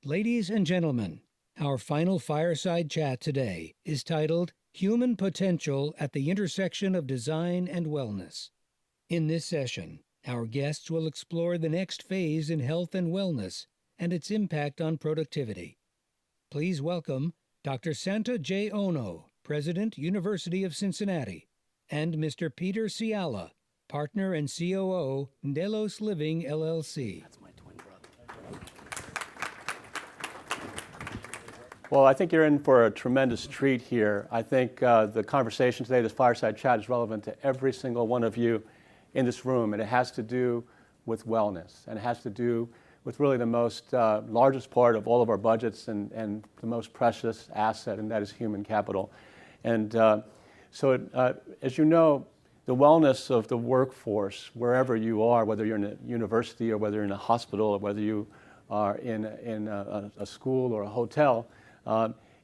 Ladies and gentlemen, our final fireside chat today is titled Human Potential at the Intersection of Design and Wellness. In this session, our guests will explore the next phase in health and wellness and its impact on productivity. Please welcome Dr. Santa J. Ono, President, University of Cincinnati, and Mr. Peter Scialla, Partner and COO, Delos Living, LLC. That's my twin brother. Well, I think you're in for a tremendous treat here. I think the conversation today, this fireside chat, is relevant to every single one of you in this room, and it has to do with wellness, and it has to do with really the most largest part of all of our budgets and the most precious asset, and that is human capital. And as you know, the wellness of the workforce, wherever you are, whether you're in a university or whether you're in a hospital or whether you are in a school or a hotel,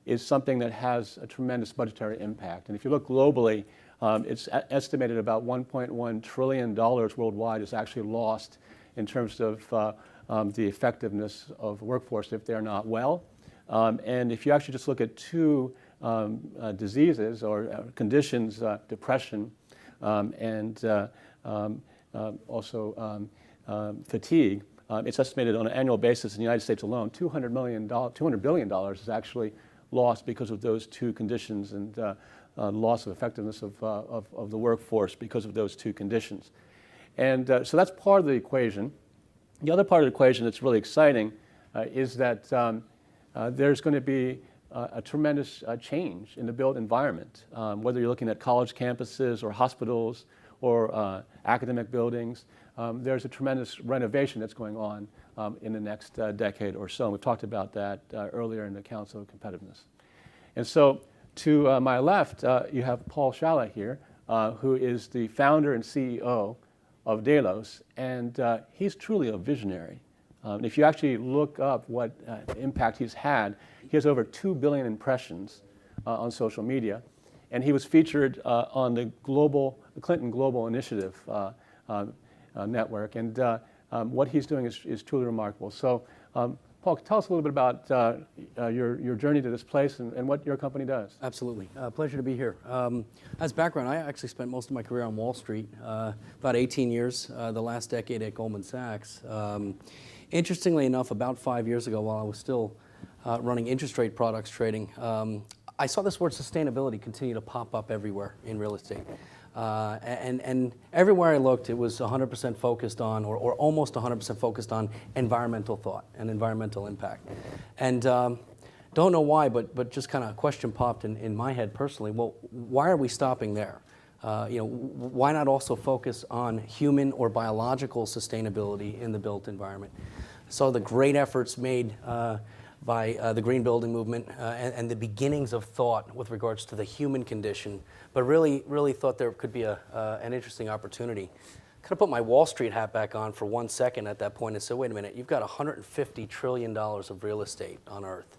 is something that has a tremendous budgetary impact. And if you look globally, it's estimated about $1.1 trillion worldwide is actually lost in terms of the effectiveness of the workforce if they're not well. And if you actually just look at two diseases or conditions, depression and also fatigue, it's estimated on an annual basis in the United States alone, $200 billion is actually lost because of those two conditions and loss of effectiveness of the workforce because of those two conditions. And so that's part of the equation. The other part of the equation that's really exciting is that there's going to be a tremendous change in the built environment, whether you're looking at college campuses or hospitals or academic buildings. There's a tremendous renovation that's going on in the next decade or so. And we've talked about that earlier in the Council of Competitiveness. And so to my left, you have Paul Scialla here, who is the founder and CEO of Delos, and he's truly a visionary. If you actually look up what impact he's had, he has over 2 billion impressions on social media, and he was featured on the Clinton Global Initiative network, and what he's doing is truly remarkable. So, Paul, tell us a little bit about your journey to this place and what your company does. Absolutely. Pleasure to be here. As background, I actually spent most of my career on Wall Street, about 18 years, the last decade at Goldman Sachs. Interestingly enough, about 5 years ago, while I was still running interest rate products trading, I saw this word sustainability continue to pop up everywhere in real estate. And everywhere I looked, it was 100% focused on, or almost 100% focused on environmental thought and environmental impact. And don't know why, but just kind of a question popped in my head personally. Well, why are we stopping there? Why not also focus on human or biological sustainability in the built environment? So the great efforts made by the green building movement and the beginnings of thought with regards to the human condition, but really thought there could be an interesting opportunity. Kind of put my Wall Street hat back on for 1 second at that point and said, wait a minute, you've got $150 trillion of real estate on Earth.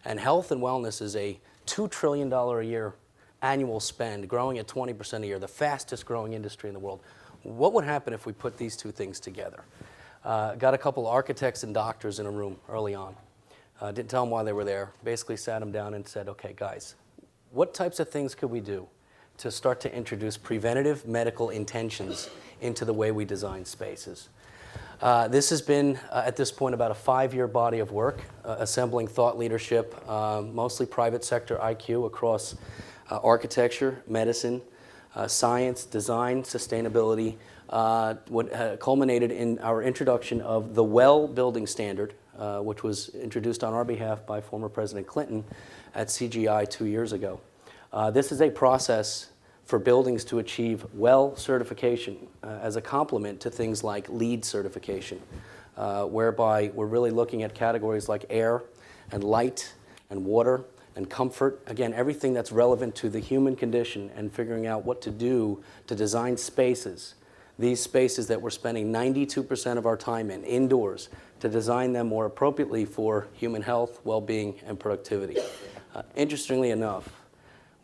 And health and wellness is a $2 trillion a year annual spend, growing at 20% a year, the fastest growing industry in the world. What would happen if we put these two things together? Got a couple architects and doctors in a room early on. Didn't tell them why they were there. Basically sat them down and said, okay, guys, what types of things could we do to start to introduce preventative medical intentions into the way we design spaces? This has been, at this point, about a 5-year body of work, assembling thought leadership, mostly private sector IQ across architecture, medicine, science, design, sustainability, what culminated in our introduction of the WELL building standard, which was introduced on our behalf by former President Clinton at CGI 2 years ago. This is a process for buildings to achieve WELL certification as a complement to things like LEED certification, whereby we're really looking at categories like air and light and water and comfort. Again, everything that's relevant to the human condition and figuring out what to do to design spaces, these spaces that we're spending 92% of our time in, indoors, to design them more appropriately for human health, well-being, and productivity. Interestingly enough,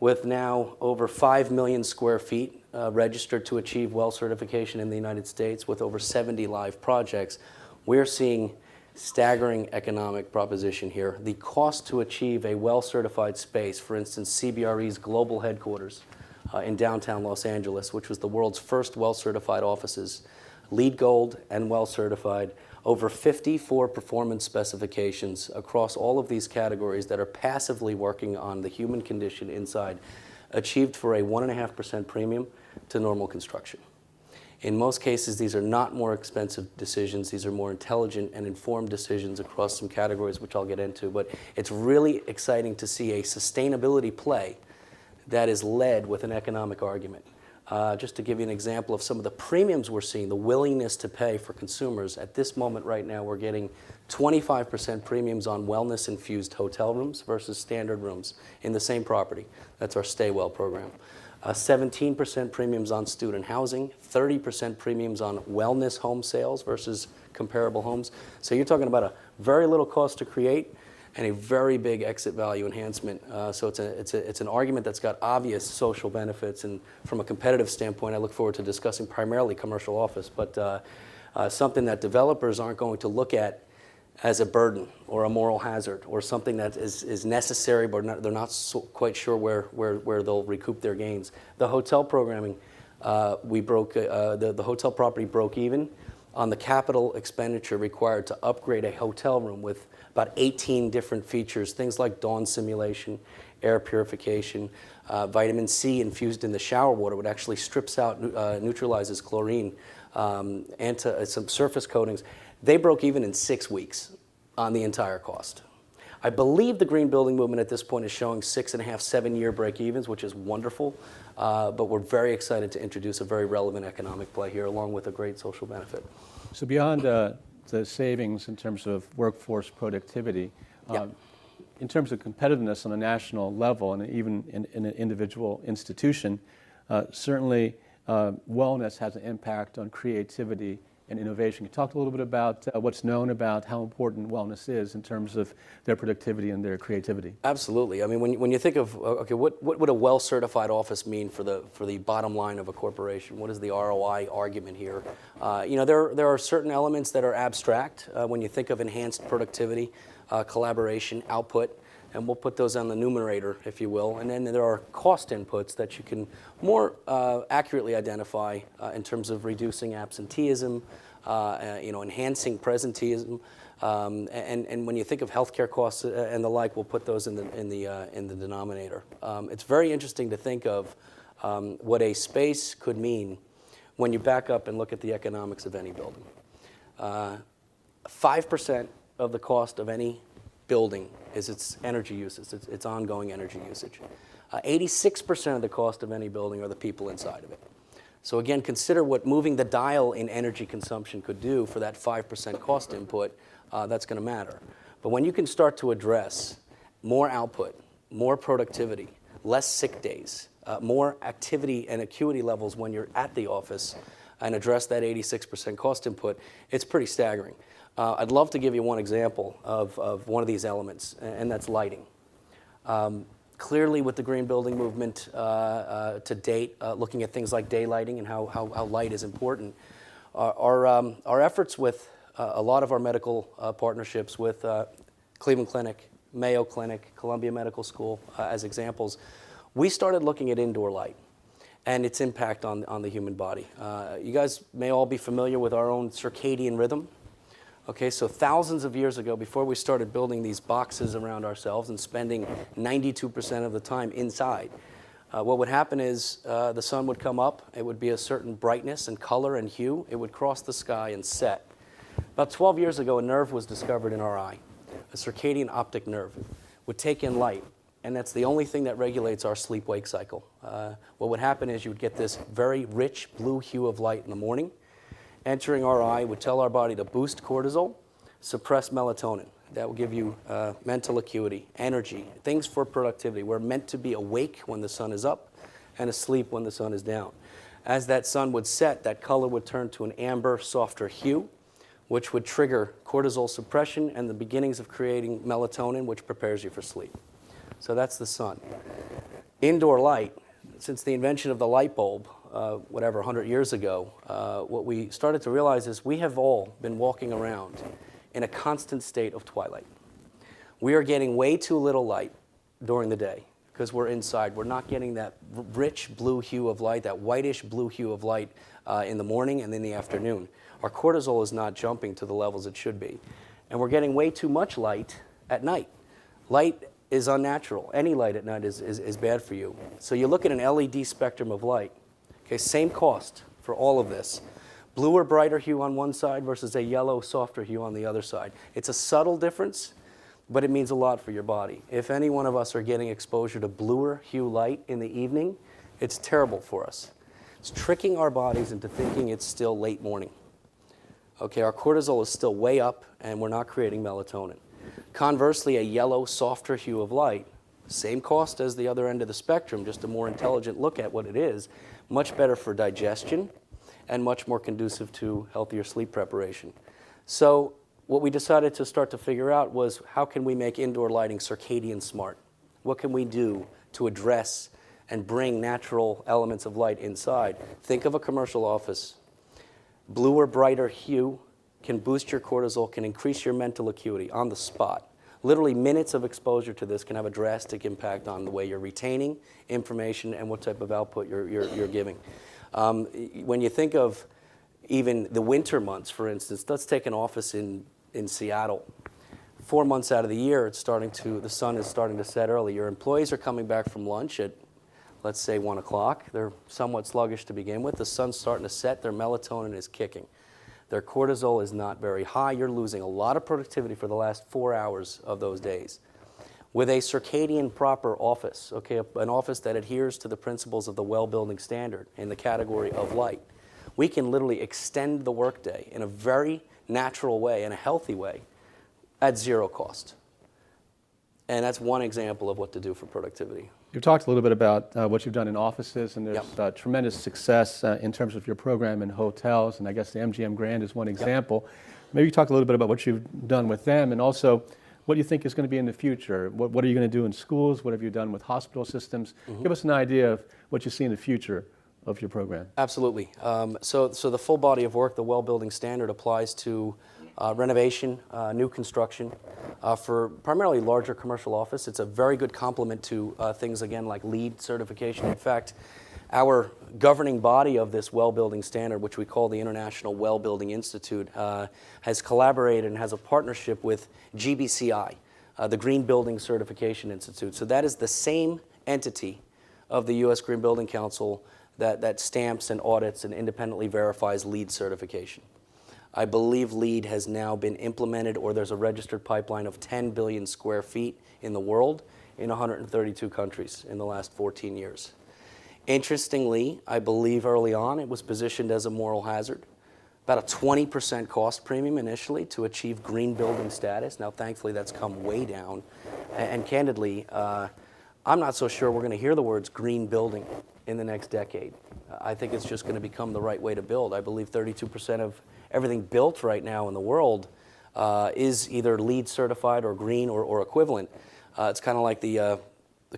with now over 5 million square feet registered to achieve WELL certification in the United States with over 70 live projects, we're seeing staggering economic proposition here. The cost to achieve a well-certified space, for instance, CBRE's global headquarters in downtown Los Angeles, which was the world's first well-certified offices, LEED Gold and well-certified, over 54 performance specifications across all of these categories that are passively working on the human condition inside, achieved for a 1.5% premium to normal construction. In most cases, these are not more expensive decisions. These are more intelligent and informed decisions across some categories, which I'll get into. But it's really exciting to see a sustainability play that is led with an economic argument. Just to give you an example of some of the premiums we're seeing, the willingness to pay for consumers, at this moment right now, we're getting 25% premiums on wellness-infused hotel rooms versus standard rooms in the same property. That's our Stay Well program. 17% premiums on student housing, 30% premiums on wellness home sales versus comparable homes. So you're talking about a very little cost to create and a very big exit value enhancement. So it's an argument that's got obvious social benefits, and from a competitive standpoint, I look forward to discussing primarily commercial office, but something that developers aren't going to look at as a burden or a moral hazard or something that is necessary, but they're not quite sure where they'll recoup their gains. The hotel programming, the hotel property broke even on the capital expenditure required to upgrade a hotel room with about 18 different features, things like dawn simulation, air purification, vitamin C infused in the shower water, which actually strips out, neutralizes chlorine, some surface coatings. They broke even in 6 weeks on the entire cost. I believe the green building movement at this point is showing 6.5, 7-year break-evens, which is wonderful, but we're very excited to introduce a very relevant economic play here, along with a great social benefit. So beyond the savings in terms of workforce productivity, in terms of competitiveness on a national level and even in an individual institution, certainly wellness has an impact on creativity and innovation. You talked a little bit about what's known about how important wellness is in terms of their productivity and their creativity. Absolutely. I mean, when you think of, okay, what would a well-certified office mean for the bottom line of a corporation? What is the ROI argument here? There are certain elements that are abstract when you think of enhanced productivity, collaboration, output, and we'll put those on the numerator, if you will. And then there are cost inputs that you can more accurately identify in terms of reducing absenteeism, enhancing presenteeism, and when you think of healthcare costs and the like, we'll put those in the denominator. It's very interesting to think of what a space could mean when you back up and look at the economics of any building. 5% of the cost of any building is its energy usage, its ongoing energy usage. 86% of the cost of any building are the people inside of it. So again, consider what moving the dial in energy consumption could do for that 5% cost input. That's going to matter. But when you can start to address more output, more productivity, less sick days, more activity and acuity levels when you're at the office, and address that 86% cost input, it's pretty staggering. I'd love to give you one example of one of these elements, and that's lighting. Clearly, with the green building movement to date, looking at things like daylighting and how light is important, our efforts with a lot of our medical partnerships with Cleveland Clinic, Mayo Clinic, Columbia Medical School as examples, we started looking at indoor light and its impact on the human body. You guys may all be familiar with our own circadian rhythm. Okay, so thousands of years ago, before we started building these boxes around ourselves and spending 92% of the time inside, what would happen is the sun would come up, it would be a certain brightness and color and hue, it would cross the sky and set. About 12 years ago, a nerve was discovered in our eye, a circadian optic nerve, would take in light, and that's the only thing that regulates our sleep-wake cycle. What would happen is you would get this very rich blue hue of light in the morning, entering our eye would tell our body to boost cortisol, suppress melatonin. That will give you mental acuity, energy, things for productivity. We're meant to be awake when the sun is up and asleep when the sun is down. As that sun would set, that color would turn to an amber, softer hue, which would trigger cortisol suppression and the beginnings of creating melatonin, which prepares you for sleep. So that's the sun. Indoor light, since the invention of the light bulb, 100 years ago, what we started to realize is we have all been walking around in a constant state of twilight. We are getting way too little light during the day because we're inside. We're not getting that rich blue hue of light, that whitish blue hue of light in the morning and in the afternoon. Our cortisol is not jumping to the levels it should be. And we're getting way too much light at night. Light is unnatural. Any light at night is bad for you. So you look at an LED spectrum of light. Okay, same cost for all of this. Bluer, brighter hue on one side versus a yellow, softer hue on the other side. It's a subtle difference, but it means a lot for your body. If any one of us are getting exposure to bluer hue light in the evening, it's terrible for us. It's tricking our bodies into thinking it's still late morning. Okay, our cortisol is still way up and we're not creating melatonin. Conversely, a yellow, softer hue of light, same cost as the other end of the spectrum, just a more intelligent look at what it is, much better for digestion and much more conducive to healthier sleep preparation. So what we decided to start to figure out was how can we make indoor lighting circadian smart? What can we do to address and bring natural elements of light inside? Think of a commercial office. Bluer, brighter hue can boost your cortisol, can increase your mental acuity on the spot. Literally minutes of exposure to this can have a drastic impact on the way you're retaining information and what type of output you're giving. When you think of even the winter months, for instance, let's take an office in Seattle. 4 months out of the year, the sun is starting to set early. Your employees are coming back from lunch at, let's say, 1 o'clock. They're somewhat sluggish to begin with. The sun's starting to set. Their melatonin is kicking. Their cortisol is not very high. You're losing a lot of productivity for the last 4 hours of those days. With a circadian proper office, okay, an office that adheres to the principles of the well-building standard in the category of light, we can literally extend the workday in a very natural way, in a healthy way, at zero cost. And that's one example of what to do for productivity. You've talked a little bit about what you've done in offices, and there's Yep. Tremendous success in terms of your program in hotels, and I guess the MGM Grand is one example. Maybe you talk a little bit about what you've done with them, and also what do you think is going to be in the future? What are you going to do in schools? What have you done with hospital systems? Give us an idea of what you see in the future of your program. Absolutely. So the full body of work, the well-building standard, applies to renovation, new construction, for primarily larger commercial office. It's a very good complement to things, again, like LEED certification. In fact, our governing body of this well-building standard, which we call the International Well-Building Institute, has collaborated and has a partnership with GBCI, the Green Building Certification Institute. So that is the same entity of the U.S. Green Building Council that stamps and audits and independently verifies LEED certification. I believe LEED has now been implemented, or there's a registered pipeline of 10 billion square feet in the world in 132 countries in the last 14 years. Interestingly, I believe early on it was positioned as a moral hazard. About a 20% cost premium initially to achieve green building status. Now, thankfully, that's come way down. And candidly, I'm not so sure we're going to hear the words green building in the next decade. I think it's just going to become the right way to build. I believe 32% of everything built right now in the world is either LEED certified or green or equivalent. It's kind of like the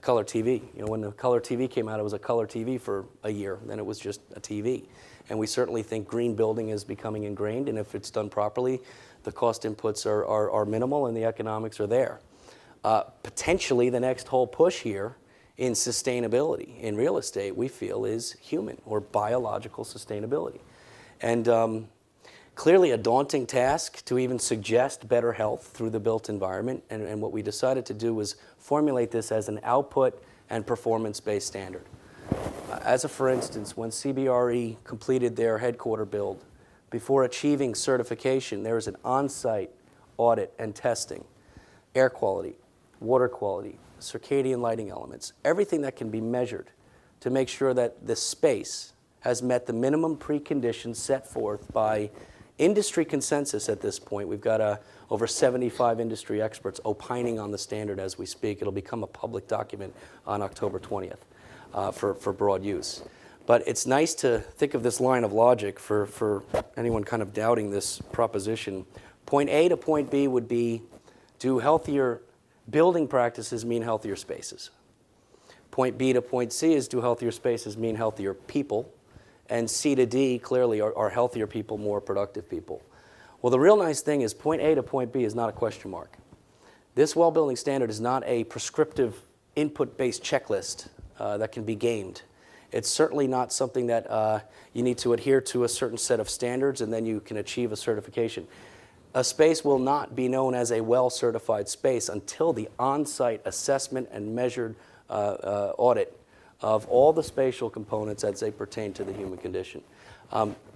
color TV. You know, when the color TV came out, it was a color TV for a year. Then it was just a TV. And we certainly think green building is becoming ingrained, and if it's done properly, the cost inputs are minimal and the economics are there. Potentially the next whole push here in sustainability in real estate, we feel, is human or biological sustainability. And clearly a daunting task to even suggest better health through the built environment. And what we decided to do was formulate this as an output and performance-based standard. As a for instance, when CBRE completed their headquarter build, before achieving certification, there is an on-site audit and testing, air quality, water quality, circadian lighting elements, everything that can be measured to make sure that the space has met the minimum preconditions set forth by industry consensus at this point. We've got over 75 industry experts opining on the standard as we speak. It'll become a public document on October 20th for broad use. But it's nice to think of this line of logic for anyone kind of doubting this proposition. Point A to point B would be, do healthier building practices mean healthier spaces? Point B to point C is, do healthier spaces mean healthier people? And C to D, clearly, are healthier people more productive people? Well, the real nice thing is point A to point B is not a question mark. This well building standard is not a prescriptive input-based checklist that can be gamed. It's certainly not something that you need to adhere to a certain set of standards and then you can achieve a certification. A space will not be known as a well-certified space until the on-site assessment and measured audit of all the spatial components as they pertain to the human condition.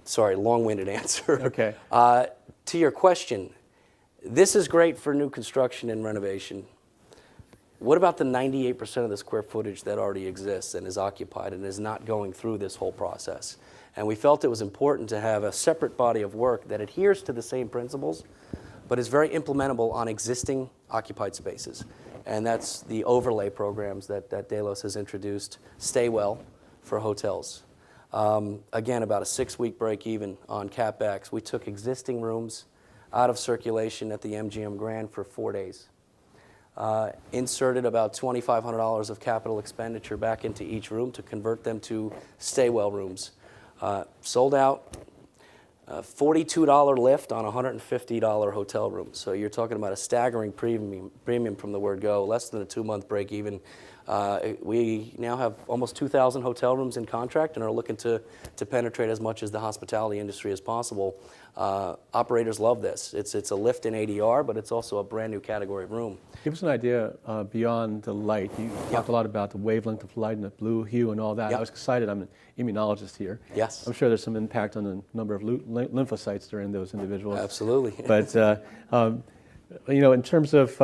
Sorry, long-winded answer. Okay. To your question, this is great for new construction and renovation. What about the 98% of the square footage that already exists and is occupied and is not going through this whole process? And we felt it was important to have a separate body of work that adheres to the same principles, but is very implementable on existing occupied spaces. And that's the overlay programs that Delos has introduced, Stay Well, for hotels. Again, about a 6-week break even on CapEx. We took existing rooms out of circulation at the MGM Grand for 4 days. Inserted about $2,500 of capital expenditure back into each room to convert them to Stay Well rooms. Sold out, $42 lift on a $150 hotel room. So you're talking about a staggering premium from the word go, less than a 2-month break even. We now have almost 2,000 hotel rooms in contract and are looking to penetrate as much as the hospitality industry as possible. Operators love this. It's a lift in ADR, but it's also a brand new category of room. Give us an idea beyond the light. You talked a lot about the wavelength of light and the blue hue and all that. I was excited. I'm an immunologist here. Yes. I'm sure there's some impact on the number of lymphocytes during those individuals. Absolutely. But in terms of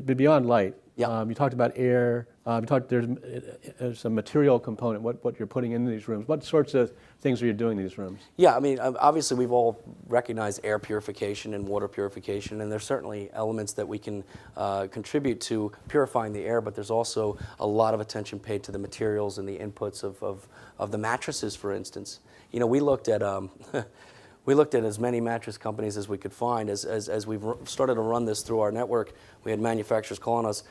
beyond light, you talked about air. You talked there's a material component. What you're putting into these rooms. What sorts of things are you doing in these rooms? Yeah, I mean, obviously we've all recognized air purification and water purification, and there's certainly elements that we can contribute to purifying the air, but there's also a lot of attention paid to the materials and the inputs of the mattresses, for instance. You know, we looked at as many mattress companies as we could find. As we've started to run this through our network, we had manufacturers calling us.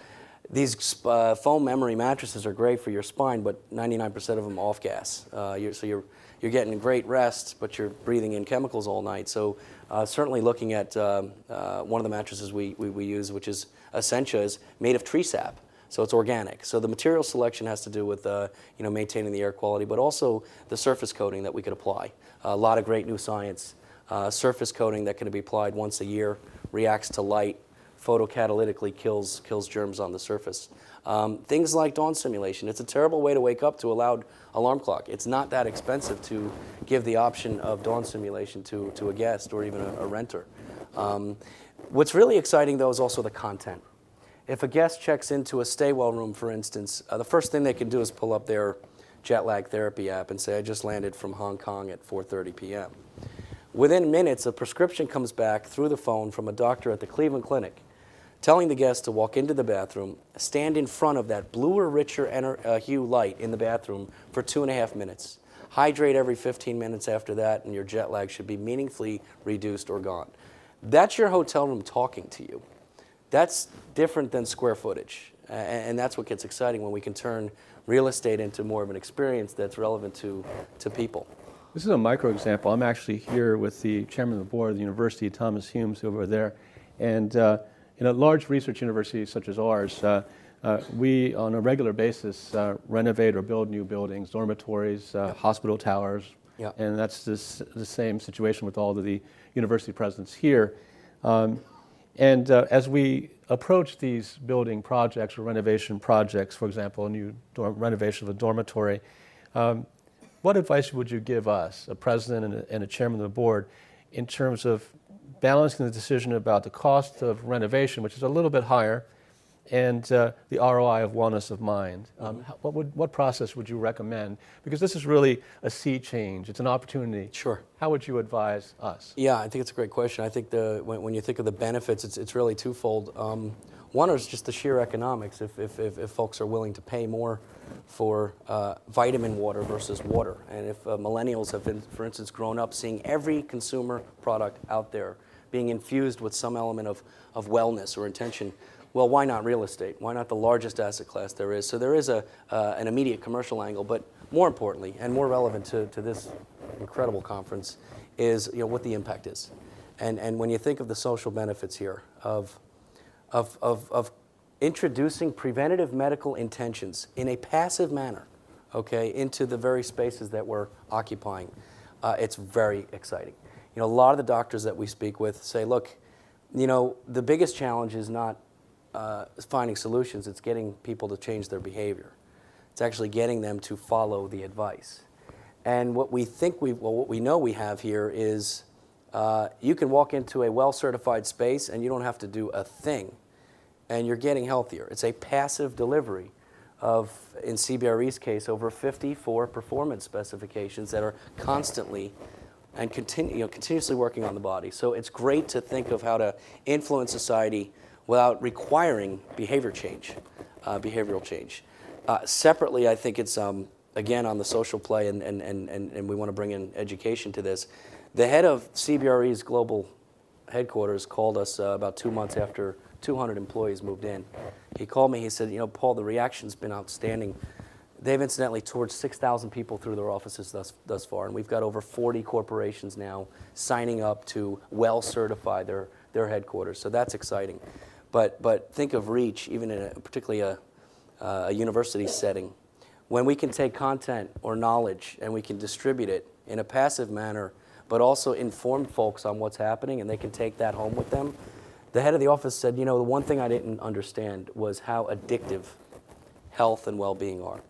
These foam memory mattresses are great for your spine, but 99% of them off gas. So you're getting great rest, but you're breathing in chemicals all night. So certainly looking at one of the mattresses we use, which is Essentia, is made of tree sap. So it's organic. So the material selection has to do with maintaining the air quality, but also the surface coating that we could apply. A lot of great new science. Surface coating that can be applied once a year, reacts to light, photocatalytically kills germs on the surface. Things like dawn simulation. It's a terrible way to wake up to a loud alarm clock. It's not that expensive to give the option of dawn simulation to a guest or even a renter. What's really exciting, though, is also the content. If a guest checks into a Stay Well room, for instance, the first thing they can do is pull up their jet lag therapy app and say, I just landed from Hong Kong at 4:30 p.m. Within minutes, a prescription comes back through the phone from a doctor at the Cleveland Clinic telling the guest to walk into the bathroom, stand in front of that bluer, richer hue light in the bathroom for 2.5 minutes. Hydrate every 15 minutes after that, and your jet lag should be meaningfully reduced or gone. That's your hotel room talking to you. That's different than square footage, and that's what gets exciting when we can turn real estate into more of an experience that's relevant to people. This is a micro example. I'm actually here with the chairman of the board of the University, Thomas Humes, over there. And in a large research university such as ours, we, on a regular basis, renovate or build new buildings, dormitories, hospital towers. Yeah. And that's the same situation with all of the university presidents here. As we approach these building projects or renovation projects, for example, a new renovation of a dormitory, what advice would you give us, a president and a chairman of the board, in terms of balancing the decision about the cost of renovation, which is a little bit higher, and the ROI of wellness of mind? What process would you recommend? Because this is really a sea change. It's an opportunity. Sure. How would you advise us? Yeah, I think it's a great question. I think when you think of the benefits, it's really twofold. One is just the sheer economics. If folks are willing to pay more for vitamin water versus water, and if millennials have been, for instance, grown up seeing every consumer product out there being infused with some element of wellness or intention, well, why not real estate? Why not the largest asset class there is? So there is an immediate commercial angle, but more importantly and more relevant to this incredible conference is what the impact is. And when you think of the social benefits here of introducing preventative medical intentions in a passive manner, okay, into the very spaces that we're occupying, it's very exciting. You know, a lot of the doctors that we speak with say, look, you know, the biggest challenge is not finding solutions, it's getting people to change their behavior. It's actually getting them to follow the advice. And what we think what we know we have here is you can walk into a well-certified space and you don't have to do a thing, and you're getting healthier. It's a passive delivery of, in CBRE's case, over 54 performance specifications that are constantly and continuously working on the body. So it's great to think of how to influence society without requiring behavioral change. Separately, I think it's, again, on the social play, and we want to bring in education to this. The head of CBRE's global headquarters called us about 2 months after 200 employees moved in. He called me, he said, you know, Paul, the reaction's been outstanding. They've incidentally toured 6,000 people through their offices thus far, and we've got over 40 corporations now signing up to well certify their headquarters, so that's exciting. But think of reach, even in particularly a university setting. When we can take content or knowledge and we can distribute it in a passive manner, but also inform folks on what's happening, and they can take that home with them. The head of the office said, you know, the one thing I didn't understand was how addictive health and well-being are.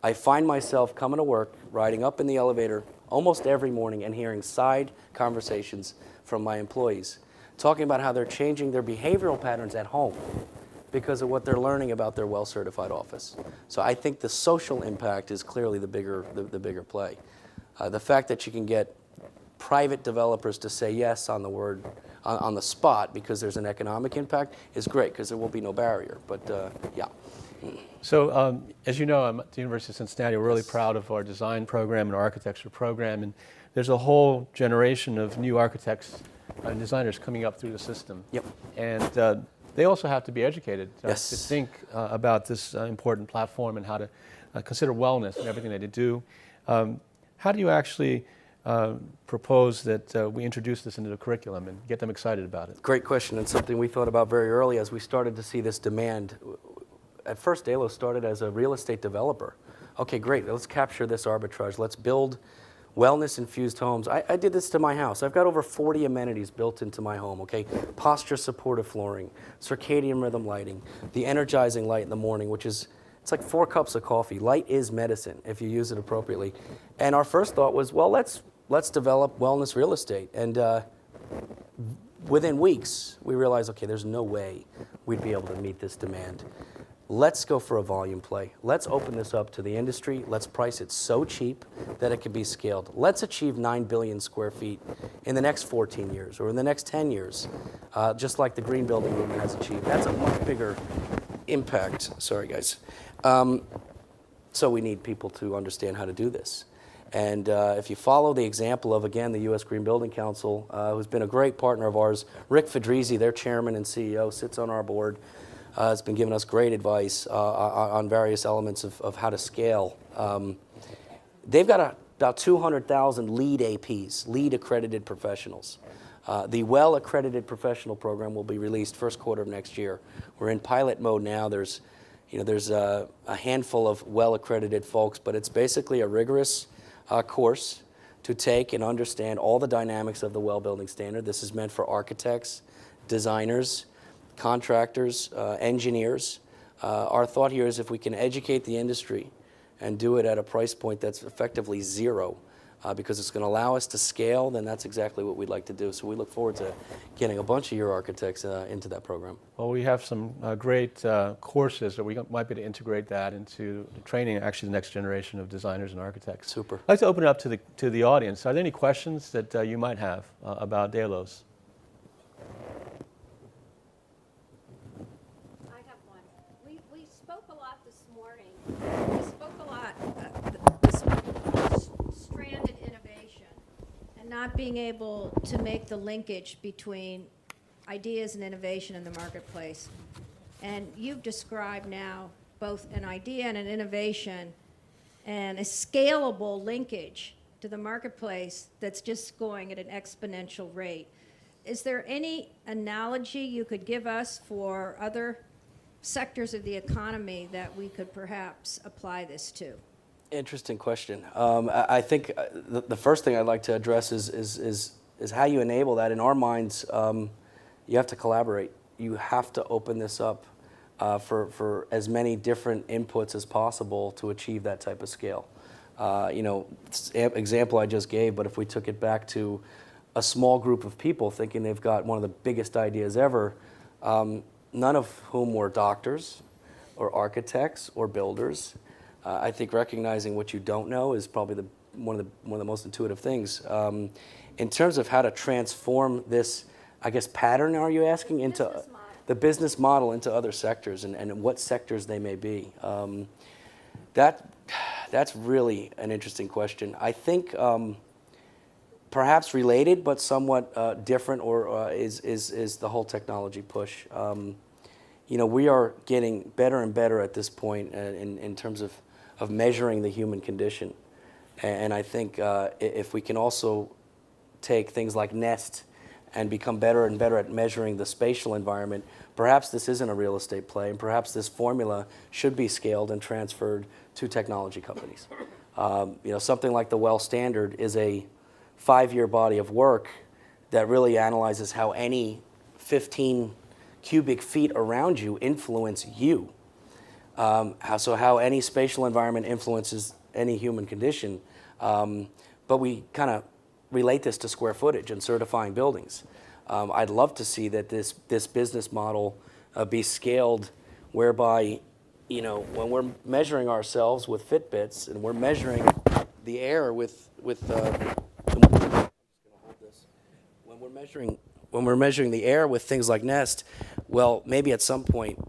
I find myself coming to work, riding up in the elevator almost every morning and hearing side conversations from my employees, talking about how they're changing their behavioral patterns at home because of what they're learning about their well-certified office. So I think the social impact is clearly the bigger play. The fact that you can get private developers to say yes on the spot because there's an economic impact is great, because there will be no barrier. But yeah. So as you know, I'm at the University of Cincinnati. We're really proud of our design program and our architecture program, and there's a whole generation of new architects and designers coming up through the system. Yep. And they also have to be educated to Yes. think about this important platform and how to consider wellness and everything that they do. How do you actually propose that we introduce this into the curriculum and get them excited about it? Great question, and something we thought about very early as we started to see this demand. At first, Delos started as a real estate developer. Okay, great, let's capture this arbitrage. Let's build wellness-infused homes. I did this to my house. I've got over 40 amenities built into my home, okay? Posture-supportive flooring, circadian rhythm lighting, the energizing light in the morning, which is, it's like 4 cups of coffee. Light is medicine if you use it appropriately. And our first thought was, well, let's develop wellness real estate. And within weeks, we realized, okay, there's no way we'd be able to meet this demand. Let's go for a volume play. Let's open this up to the industry. Let's price it so cheap that it can be scaled. Let's achieve 9 billion square feet in the next 14 years or in the next 10 years, just like the green building movement has achieved. That's a much bigger impact. Sorry, guys. So we need people to understand how to do this. And if you follow the example of, again, the U.S. Green Building Council, who's been a great partner of ours, Rick Fedrizzi, their chairman and CEO, sits on our board, has been giving us great advice on various elements of how to scale. They've got about 200,000 LEED APs, LEED accredited professionals. The well-accredited professional program will be released first quarter of next year. We're in pilot mode now. There's a handful of well-accredited folks, but it's basically a rigorous course to take and understand all the dynamics of the well building standard. This is meant for architects, designers, contractors, engineers. Our thought here is if we can educate the industry and do it at a price point that's effectively zero, because it's going to allow us to scale, then that's exactly what we'd like to do. So we look forward to getting a bunch of your architects into that program. Well, we have some great courses that we might be able to integrate that into the training, actually, the next generation of designers and architects. Super. I'd like to open it up to the audience. Are there any questions that you might have about Delos? I have one. We spoke a lot this morning. We spoke a lot this stranded innovation and not being able to make the linkage between ideas and innovation in the marketplace. And you've described now both an idea and an innovation and a scalable linkage to the marketplace that's just going at an exponential rate. is there any analogy you could give us for other sectors of the economy that we could perhaps apply this to? Interesting question. I think the first thing I'd like to address is how you enable that. In our minds, you have to collaborate. You have to open this up for as many different inputs as possible to achieve that type of scale. Example I just gave, but if we took it back to a small group of people thinking they've got one of the biggest ideas ever, none of whom were doctors or architects or builders. I think recognizing what you don't know is probably one of the most intuitive things. In terms of how to transform this, I guess, pattern, are you asking, into the business model into other sectors and what sectors they may be? That's really an interesting question. I think perhaps related but somewhat different or is the whole technology push. We are getting better and better at this point in terms of measuring the human condition. And I think if we can also take things like Nest and become better and better at measuring the spatial environment, perhaps this isn't a real estate play, and perhaps this formula should be scaled and transferred to technology companies. Something like the Well Standard is a 5-year body of work that really analyzes how any 15 cubic feet around you influence you. How any spatial environment influences any human condition. But we kind of relate this to square footage and certifying buildings. I'd love to see that this business model be scaled whereby, when we're measuring ourselves with Fitbits and we're measuring the air with when we're measuring the air with things like Nest, well, maybe at some point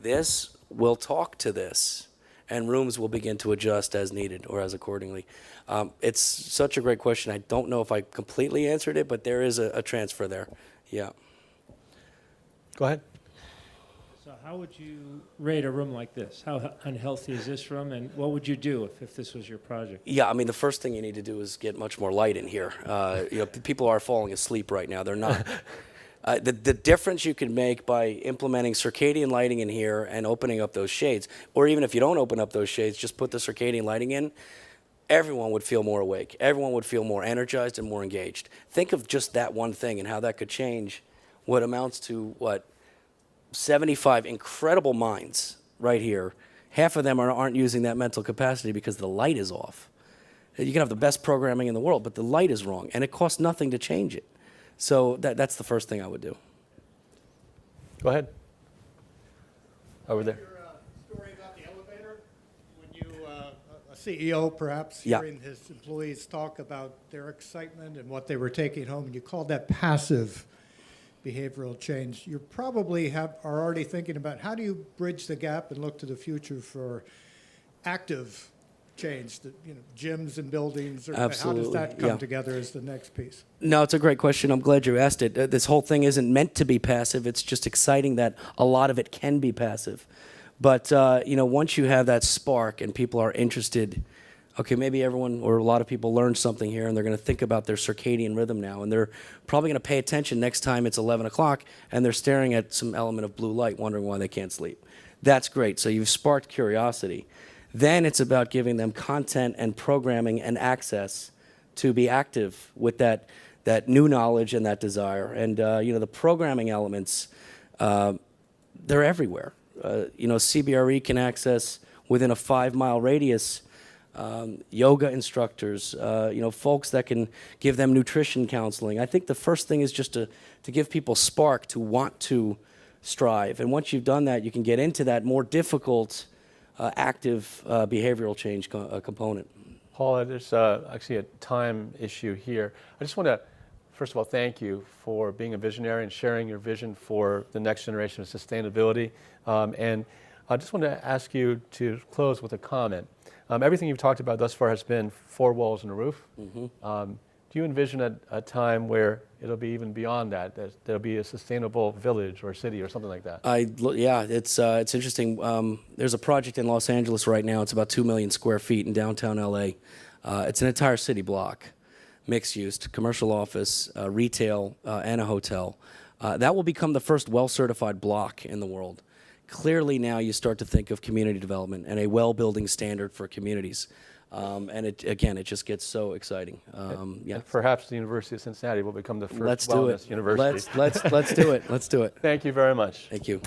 this will talk to this, and rooms will begin to adjust as needed or as accordingly. It's such a great question. I don't know if I completely answered it, but there is a transfer there. Yeah. Go ahead. So how would you rate a room like this? How unhealthy is this room, and what would you do if this was your project? Yeah, I mean, the first thing you need to do is get much more light in here. People are falling asleep right now. They're not. The difference you can make by implementing circadian lighting in here and opening up those shades, or even if you don't open up those shades, just put the circadian lighting in, everyone would feel more awake. Everyone would feel more energized and more engaged. Think of just that one thing and how that could change what amounts to, 75 incredible minds right here. Half of them aren't using that mental capacity because the light is off. You can have the best programming in the world, but the light is wrong, and it costs nothing to change it. So that's the first thing I would do. Go ahead. Over there. Your story about the elevator, when you, a CEO perhaps, Yeah. hearing his employees talk about their excitement and what they were taking home, and you called that passive behavioral change. You probably are already thinking about how do you bridge the gap and look to the future for active change, gyms and buildings, or Absolutely, how does that come yeah. together as the next piece? No, it's a great question. I'm glad you asked it. This whole thing isn't meant to be passive. It's just exciting that a lot of it can be passive. But, once you have that spark and people are interested, okay, maybe everyone or a lot of people learned something here and they're going to think about their circadian rhythm now. And they're probably going to pay attention next time it's 11 o'clock and they're staring at some element of blue light wondering why they can't sleep. That's great. So you've sparked curiosity. Then it's about giving them content and programming and access to be active with that new knowledge and that desire. And, the programming elements, they're everywhere. CBRE can access within a 5-mile radius yoga instructors, folks that can give them nutrition counseling. I think the first thing is just to give people spark to want to strive. And once you've done that, you can get into that more difficult active behavioral change component. Paula, there's actually a time issue here. I just want to, first of all, thank you for being a visionary and sharing your vision for the next generation of sustainability. And I just want to ask you to close with a comment. Everything you've talked about thus far has been 4 walls and a roof. Mm-hmm. Do you envision a time where it'll be even beyond that there'll be a sustainable village or city or something like that? It's interesting. There's a project in Los Angeles right now. It's about 2 million square feet in downtown LA. It's an entire city block. mixed use, commercial office, retail, and a hotel. That will become the first well-certified block in the world. Clearly now you start to think of community development and a well-building standard for communities. And it just gets so exciting. Yeah. Perhaps the University of Cincinnati will become the first Let's do wellness it. university. Let's do it. Let's do it. Thank you very much. Thank you.